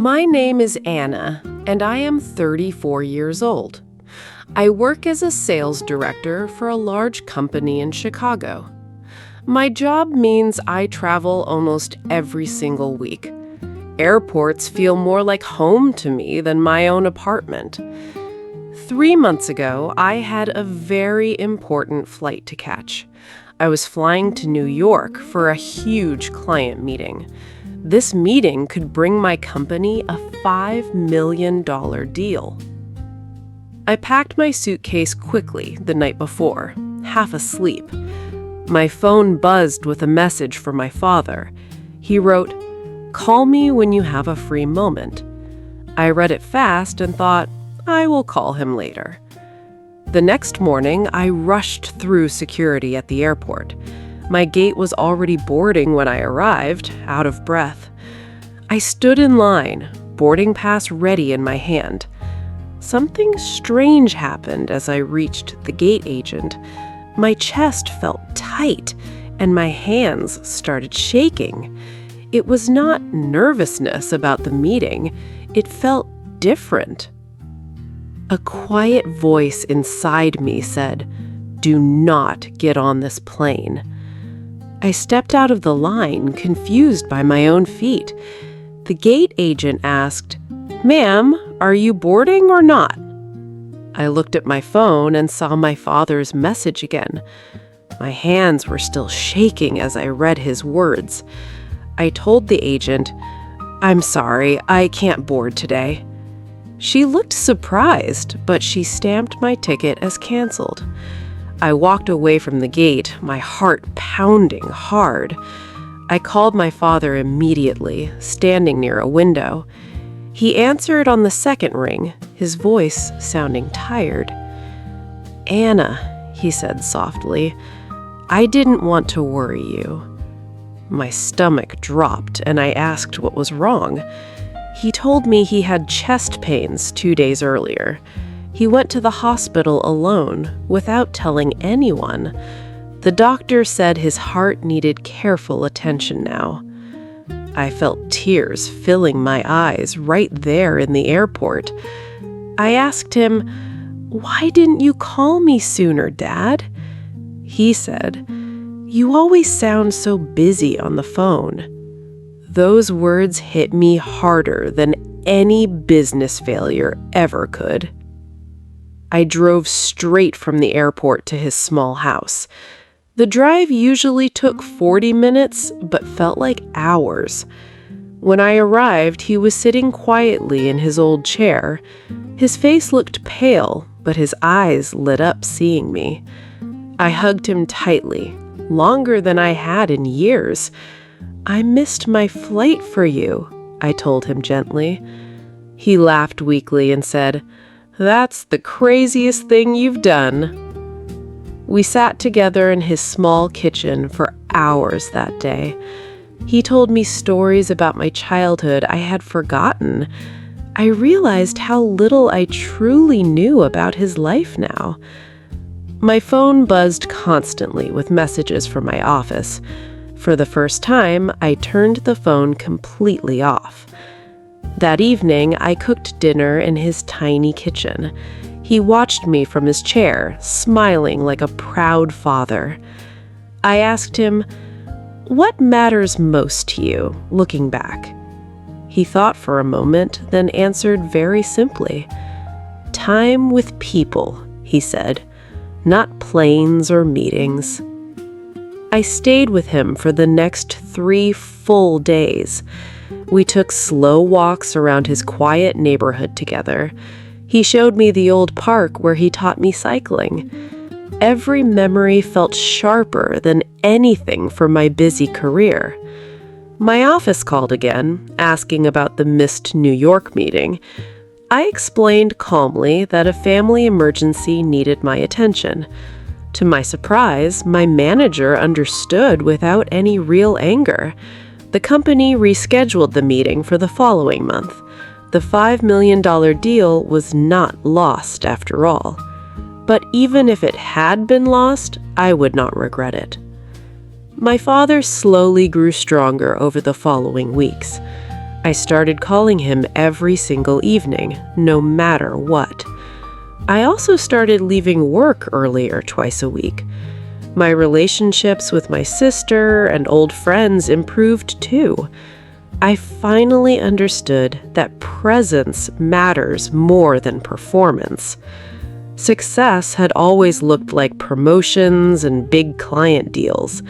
My name is Anna, and I am 34 years old. I work as a sales director for a large company in Chicago. My job means I travel almost every single week. Airports feel more like home to me than my own apartment. 3 months ago, I had a very important flight to catch. I was flying to New York for a huge client meeting. This meeting could bring my company a $5 million deal. I packed my suitcase quickly the night before, half asleep. My phone buzzed with a message from my father. He wrote, "Call me when you have a free moment." I read it fast and thought, I will call him later. The next morning, I rushed through security at the airport. My gate was already boarding when I arrived, out of breath. I stood in line, boarding pass ready in my hand. Something strange happened as I reached the gate agent. My chest felt tight, and my hands started shaking. It was not nervousness about the meeting. It felt different. A quiet voice inside me said, "Do not get on this plane." I stepped out of the line, confused by my own feet. The gate agent asked, "Ma'am, are you boarding or not?" I looked at my phone and saw my father's message again. My hands were still shaking as I read his words. I told the agent, "I'm sorry, I can't board today." She looked surprised, but she stamped my ticket as canceled. I walked away from the gate, my heart pounding hard. I called my father immediately, standing near a window. He answered on the second ring, his voice sounding tired. "Anna," he said softly, "I didn't want to worry you." My stomach dropped, and I asked what was wrong. He told me he had chest pains 2 days earlier. He went to the hospital alone, without telling anyone. The doctor said his heart needed careful attention now. I felt tears filling my eyes right there in the airport. I asked him, "Why didn't you call me sooner, Dad?" He said, "You always sound so busy on the phone." Those words hit me harder than any business failure ever could. I drove straight from the airport to his small house. The drive usually took 40 minutes, but felt like hours. When I arrived, he was sitting quietly in his old chair. His face looked pale, but his eyes lit up seeing me. I hugged him tightly, longer than I had in years. "I missed my flight for you," I told him gently. He laughed weakly and said, "That's the craziest thing you've done." We sat together in his small kitchen for hours that day. He told me stories about my childhood I had forgotten. I realized how little I truly knew about his life now. My phone buzzed constantly with messages from my office. For the first time, I turned the phone completely off. That evening, I cooked dinner in his tiny kitchen. He watched me from his chair, smiling like a proud father. I asked him, "What matters most to you, looking back?" He thought for a moment, then answered very simply, "Time with people," he said, "not planes or meetings." I stayed with him for the next 3 full days. We took slow walks around his quiet neighborhood together. He showed me the old park where he taught me cycling. Every memory felt sharper than anything from my busy career. My office called again, asking about the missed New York meeting. I explained calmly that a family emergency needed my attention. To my surprise, my manager understood without any real anger. The company rescheduled the meeting for the following month. The $5 million deal was not lost after all. But even if it had been lost, I would not regret it. My father slowly grew stronger over the following weeks. I started calling him every single evening, no matter what. I also started leaving work earlier twice a week. My relationships with my sister and old friends improved too. I finally understood that presence matters more than performance. Success had always looked like promotions and big client deals.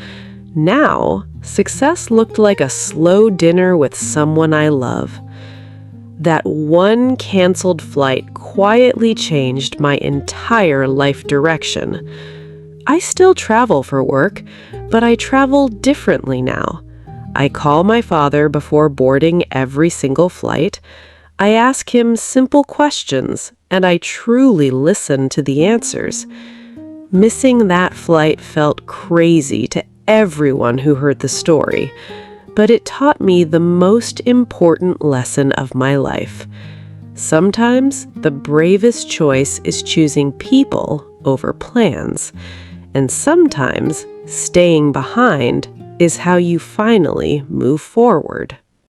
Now, success looked like a slow dinner with someone I love. That one canceled flight quietly changed my entire life direction. I still travel for work, but I travel differently now. I call my father before boarding every single flight. I ask him simple questions, and I truly listen to the answers. Missing that flight felt crazy to everyone who heard the story, but it taught me the most important lesson of my life. Sometimes the bravest choice is choosing people over plans, and sometimes staying behind is how you finally move forward.